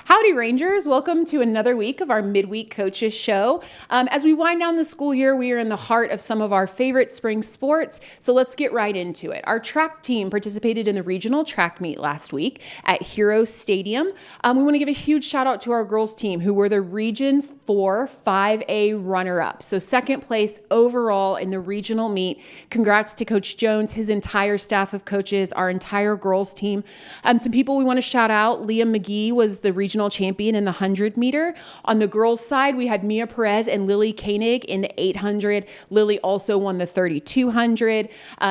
Howdy, Rangers. Welcome to another week of our Midweek Coaches Show. As we wind down the school year, we are in the heart of some of our favorite spring sports, so let's get right into it. Our track team participated in the regional track meet last week at Hero Stadium. We want to give a huge shout out to our girls team who were the Region 4 5A runner-up. So second place overall in the regional meet. Congrats to Coach Jones, his entire staff of coaches, our entire girls team. Some people we want to shout out. Leah McGee was the regional champion in the 100 meter. On the girls side, we had Mia Perez and Lily Koenig in the 800. Lily also won the 3200.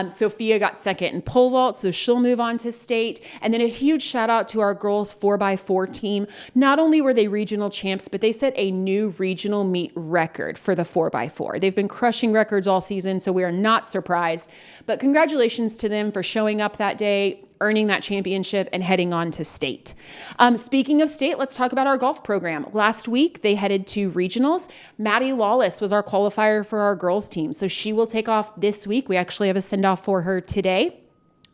Sophia got second in pole vault, so she'll move on to state. And then a huge shout out to our girls 4x4 team. Not only were they regional champs, but they set a new regional meet record for the 4x4. They've been crushing records all season, so we are not surprised. But congratulations to them for showing up that day, earning that championship, and heading on to state. Speaking of state, let's talk about our golf program. Last week, they headed to regionals. Maddie Lawless was our qualifier for our girls team, so she will take off this week. We actually have a send-off for her today.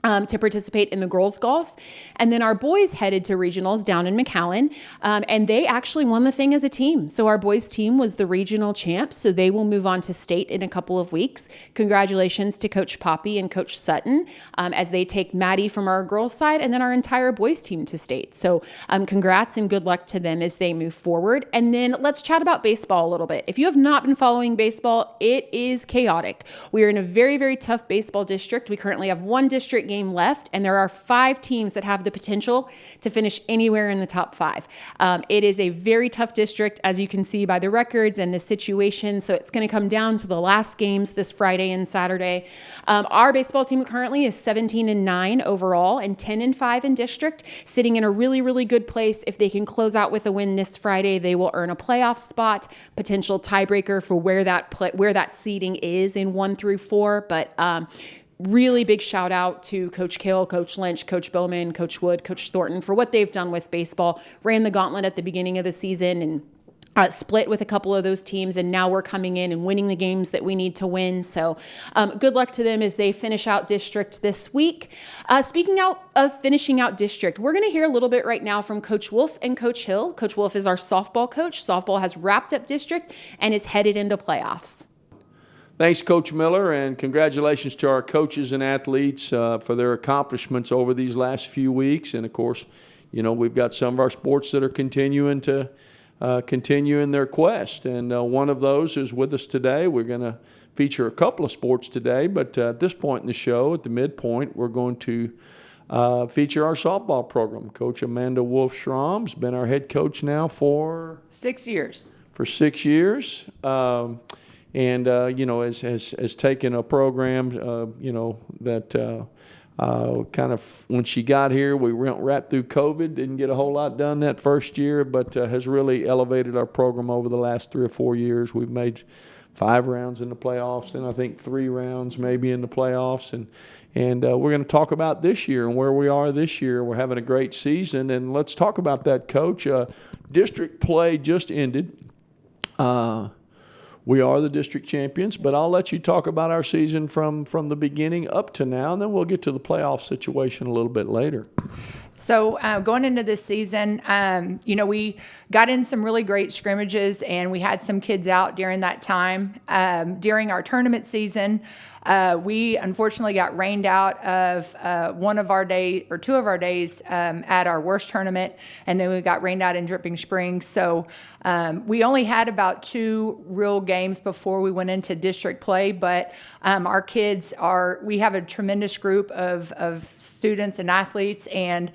To participate in the girls golf. And then our boys headed to regionals down in McAllen, and they actually won the thing as a team. So our boys team was the regional champs, so they will move on to state in a couple of weeks. Congratulations to Coach Poppy and Coach Sutton as they take Maddie from our girls side and then our entire boys team to state. So congrats and good luck to them as they move forward. And then let's chat about baseball a little bit. If you have not been following baseball, it is chaotic. We are in a very, very tough baseball district. We currently have one district game left, and there are 5 teams that have the potential to finish anywhere in the top 5. It is a very tough district, as you can see by the records and the situation, so it's going to come down to the last games this Friday and Saturday. Our baseball team currently is 17-9 overall and 10-5 in district, sitting in a really, really good place. If they can close out with a win this Friday, they will earn a playoff spot, potential tiebreaker for where that seeding is in 1 through 4, but really big shout out to Coach Kill, Coach Lynch, Coach Bowman, Coach Wood, Coach Thornton for what they've done with baseball. Ran the gauntlet at the beginning of the season and split with a couple of those teams, and now we're coming in and winning the games that we need to win. So good luck to them as they finish out district this week. Speaking out of finishing out district, we're going to hear a little bit right now from Coach Wolf and Coach Hill. Coach Wolf is our softball coach. Softball has wrapped up district and is headed into playoffs. Thanks, Coach Miller, and congratulations to our coaches and athletes for their accomplishments over these last few weeks. And, of course, you know, we've got some of our sports that are continuing to continue in their quest. And one of those is with us today. We're going to feature a couple of sports today, but at this point in the show, at the midpoint, we're going to feature our softball program. Coach Amanda Wolf-Schramm's been our head coach now for 6 years. For 6 years. And, you know, has taken a program, you know, that kind of when she got here, we went right through COVID, didn't get a whole lot done that first year, but has really elevated our program over the last 3 or 4 years. We've made 5 rounds in the playoffs and I think 3 rounds maybe in the playoffs. And we're going to talk about this year and where we are this year. We're having a great season. And let's talk about that, Coach. District play just ended. We are the district champions, but I'll let you talk about our season from the beginning up to now, and then we'll get to the playoff situation a little bit later. So going into this season, you know, we got in some really great scrimmages, and we had some kids out during that time. During our tournament season, we unfortunately got rained out of one of our day or 2 of our days at our worst tournament, and then we got rained out in Dripping Springs. So we only had about 2 real games before we went into district play, but our kids we have a tremendous group of students and athletes, and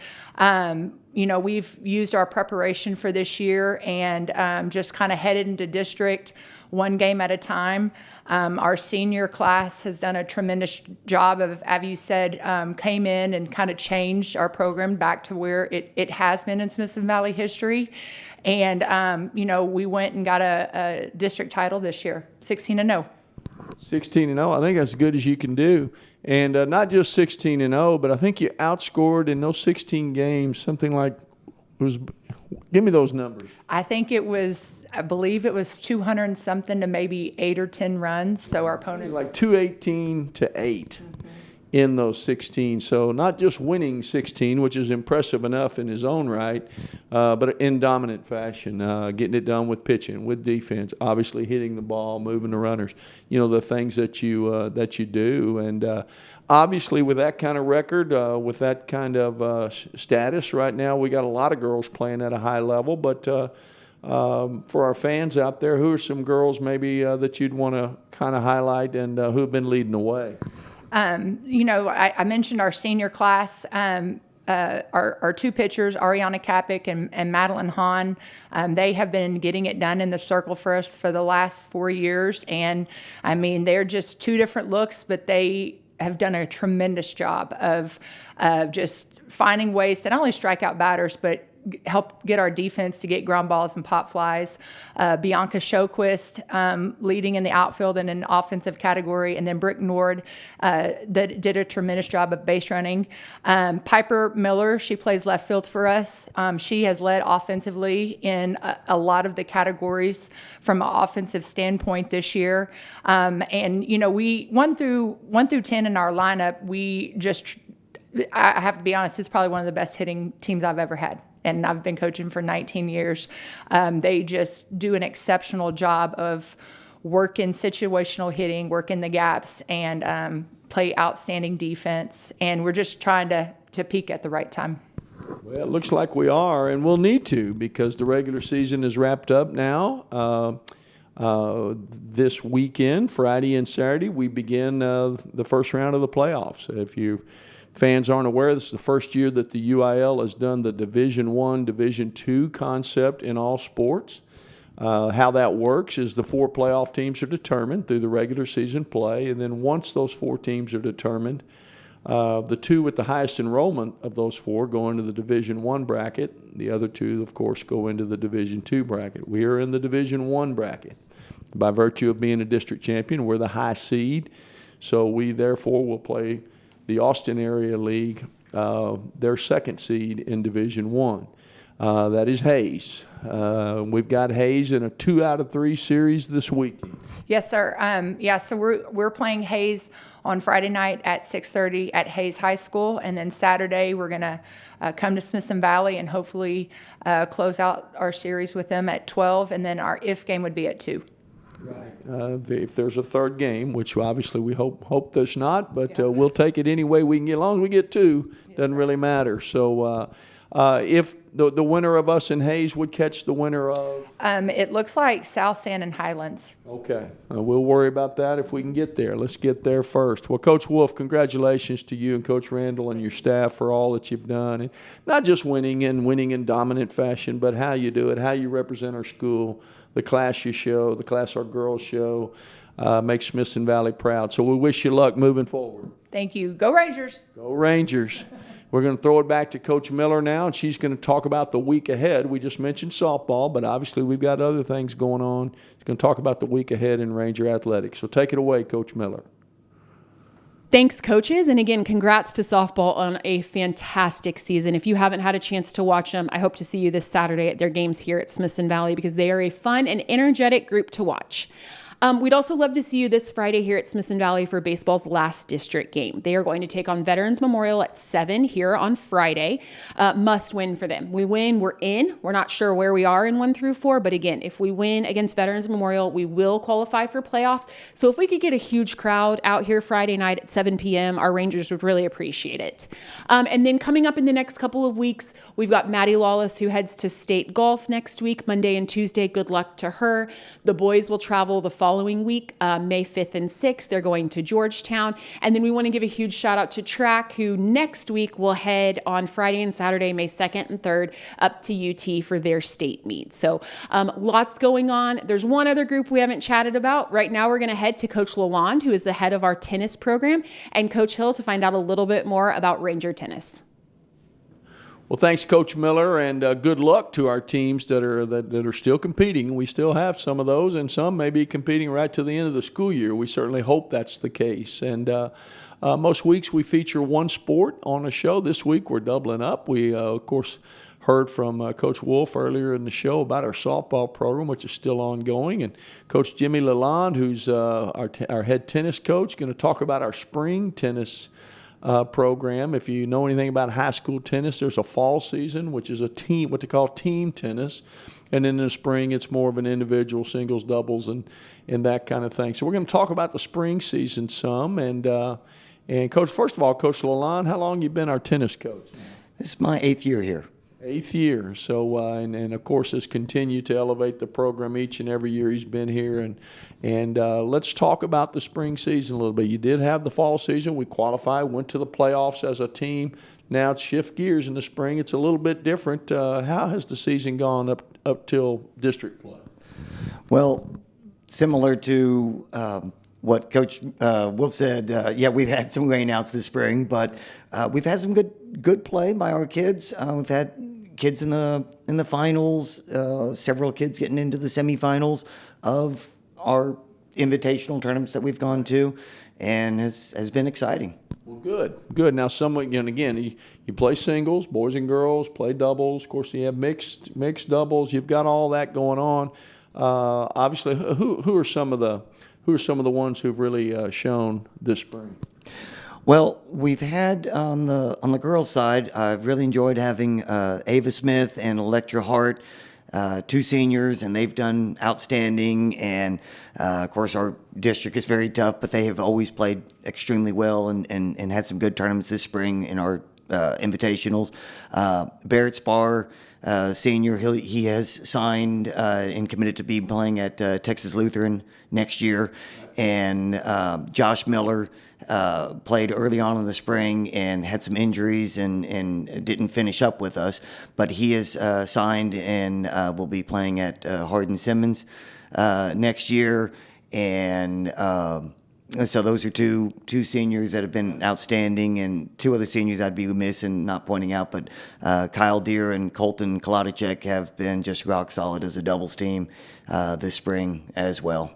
you know, we've used our preparation for this year and just kind of headed into district 1 game at a time. Our senior class has done a tremendous job of, as you said, came in and kind of changed our program back to where it has been in Smithson Valley history. And, you know, we went and got a district title this year, 16-0. 16-0, I think that's as good as you can do. And not just 16-0, but I think you outscored in those 16 games something like, give me those numbers. I believe it was 200 and something to maybe 8 or 10 runs. So our opponent like 218 to 8. Mm-hmm. in those 16. So not just winning 16, which is impressive enough in his own right, but in dominant fashion, getting it done with pitching, with defense, obviously hitting the ball, moving the runners, the things that you do. And obviously with that kind of record, with that kind of status right now, we got a lot of girls playing at a high level. But for our fans out there, who are some girls maybe that you'd want to kind of highlight and who have been leading the way? I mentioned our senior class. Our two pitchers, Ariana Kapik and Madeline Hahn, they have been getting it done in the circle for us for the last 4 years. And, they're just two different looks, but they have done a tremendous job of just finding ways to not only strike out batters, but help get our defense to get ground balls and pop flies. Bianca Shoquist leading in the outfield in an offensive category, and then Brick Nord that did a tremendous job of base running. Piper Miller, she plays left field for us. She has led offensively in a lot of the categories from an offensive standpoint this year. We 1 through 10 in our lineup, I have to be honest, it's probably one of the best hitting teams I've ever had. And I've been coaching for 19 years. They just do an exceptional job of working situational hitting, working the gaps, and play outstanding defense. And we're just trying to peak at the right time. Well, it looks like we are, and we'll need to because the regular season is wrapped up now. This weekend, Friday and Saturday, we begin the first round of the playoffs. If you fans aren't aware, this is the first year that the UIL has done the Division I, Division II concept in all sports. How that works is the 4 playoff teams are determined through the regular season play, and then once those 4 teams are determined, the 2 with the highest enrollment of those 4 go into the Division I bracket. The other 2, of course, go into the Division II bracket. We are in the Division I bracket. By virtue of being a district champion, we're the high seed, so we therefore will play the Austin Area League, their second seed in Division I. That is Hayes. We've got Hayes in a 2 out of 3 series this week. Yes, sir. So we're playing Hayes on Friday night at 6:30 at Hayes High School, and then Saturday we're going to come to Smithson Valley and hopefully close out our series with them at 12, and then our if game would be at 2. Right. If there's a third game, which obviously we hope there's not, but we'll take it any way we can get. As long as we get 2, doesn't really matter. So if the winner of us in Hayes would catch the winner of? It looks like South San and Highlands. Okay. We'll worry about that if we can get there. Let's get there first. Well, Coach Wolf, congratulations to you and Coach Randall and your staff for all that you've done. And not just winning in dominant fashion, but how you do it, how you represent our school, the class you show, the class our girls show, makes Smithson Valley proud. So we wish you luck moving forward. Thank you. Go Rangers. Go Rangers. We're going to throw it back to Coach Miller now, and she's going to talk about the week ahead. We just mentioned softball, but obviously we've got other things going on. She's going to talk about the week ahead in Ranger Athletics. So take it away, Coach Miller. Thanks, coaches. And again, congrats to softball on a fantastic season. If you haven't had a chance to watch them, I hope to see you this Saturday at their games here at Smithson Valley because they are a fun and energetic group to watch. We'd also love to see you this Friday here at Smithson Valley for baseball's last district game. They are going to take on Veterans Memorial at 7 here on Friday. Must win for them. We win, we're in. We're not sure where we are in 1 through 4, but again, if we win against Veterans Memorial, we will qualify for playoffs. So if we could get a huge crowd out here Friday night at 7 p.m., our Rangers would really appreciate it. And then coming up in the next couple of weeks, we've got Maddie Lawless who heads to state golf next week, Monday and Tuesday. Good luck to her. The boys will travel the following week, May 5th and 6th. They're going to Georgetown. And then we want to give a huge shout out to track, who next week will head on Friday and Saturday, May 2nd and 3rd, up to UT for their state meet. So lots going on. There's one other group we haven't chatted about. Right now we're going to head to Coach Lalonde, who is the head of our tennis program, and Coach Hill to find out a little bit more about Ranger tennis. Well, thanks, Coach Miller, and good luck to our teams that are still competing. We still have some of those, and some may be competing right to the end of the school year. We certainly hope that's the case. And most weeks we feature one sport on a show. This week we're doubling up. We, of course, heard from Coach Wolf earlier in the show about our softball program, which is still ongoing. And Coach Jimmy Lalonde, who's our head tennis coach, going to talk about our spring tennis program. If you know anything about high school tennis, there's a fall season, which is a team, what they call team tennis. And then in the spring, it's more of an individual, singles, doubles, and that kind of thing. So we're going to talk about the spring season some. And Coach, first of all, Coach Lalonde, how long you been our tennis coach? This is my 8th year here. 8th year. So, and of course, has continued to elevate the program each and every year he's been here. And let's talk about the spring season a little bit. You did have the fall season. We qualified, went to the playoffs as a team. Now it's shift gears in the spring. It's a little bit different. How has the season gone up till district play? Well, similar to what Coach Wolf said, yeah, we've had some rainouts this spring, but we've had some good play by our kids. We've had kids in the finals, several kids getting into the semifinals of our invitational tournaments that we've gone to, and has been exciting. Well, good. Now, again, you play singles, boys and girls, play doubles. Of course, you have mixed doubles. You've got all that going on. Obviously, who are some of the ones who've really shown this spring? Well, we've had on the girls' side, I've really enjoyed having Ava Smith and Electra Hart, 2 seniors, and they've done outstanding. And of course, our district is very tough, but they have always played extremely well and had some good tournaments this spring in our invitationals. Barrett Spar, senior, he has signed and committed to be playing at Texas Lutheran next year. And Josh Miller played early on in the spring and had some injuries and didn't finish up with us. But he is signed and will be playing at Hardin Simmons next year. And so those are two seniors that have been outstanding, and 2 other seniors I'd be remiss in not pointing out. But Kyle Deere and Colton Kolodicek have been just rock solid as a doubles team this spring as well.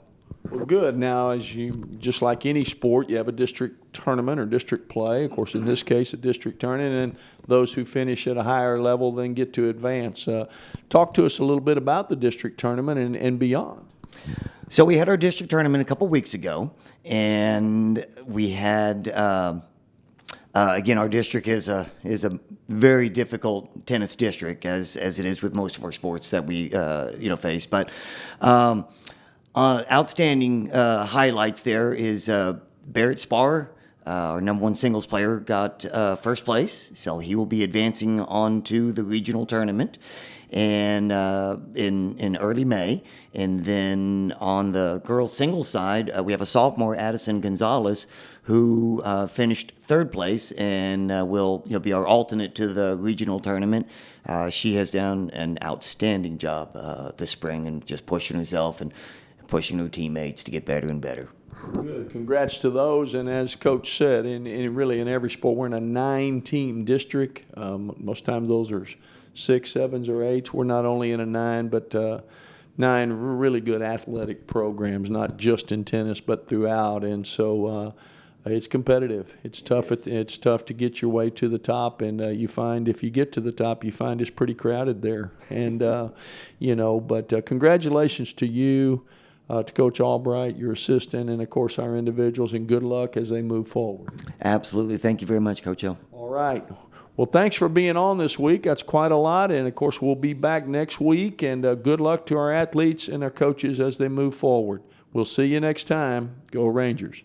Well, good. Now, just like any sport, you have a district tournament or district play. Of course, in this case, a district tournament, and those who finish at a higher level then get to advance. Talk to us a little bit about the district tournament and beyond. So we had our district tournament a couple weeks ago, and we had again, our district is a very difficult tennis district, as it is with most of our sports that we face. But outstanding highlights there is Barrett Spar, our number 1 singles player, got first place, so he will be advancing on to the regional tournament and in early May. And then on the girls singles side, we have a sophomore, Addison Gonzalez, who finished 3rd place and will be our alternate to the regional tournament. She has done an outstanding job this spring and just pushing herself and pushing her teammates to get better and better. Good. Congrats to those. And as Coach said, really in every sport, we're in a 9-team district. Most times those are 6, 7s, or 8s. We're not only in a 9, but 9 really good athletic programs, not just in tennis, but throughout. And so it's competitive. It's tough. It's tough to get your way to the top, and you find if you get to the top, you find it's pretty crowded there. And but congratulations to you, to Coach Albright, your assistant, and of course our individuals, and good luck as they move forward. Absolutely. Thank you very much, Coach Hill. All right. Well, thanks for being on this week. That's quite a lot. And, of course, we'll be back next week. And good luck to our athletes and our coaches as they move forward. We'll see you next time. Go Rangers.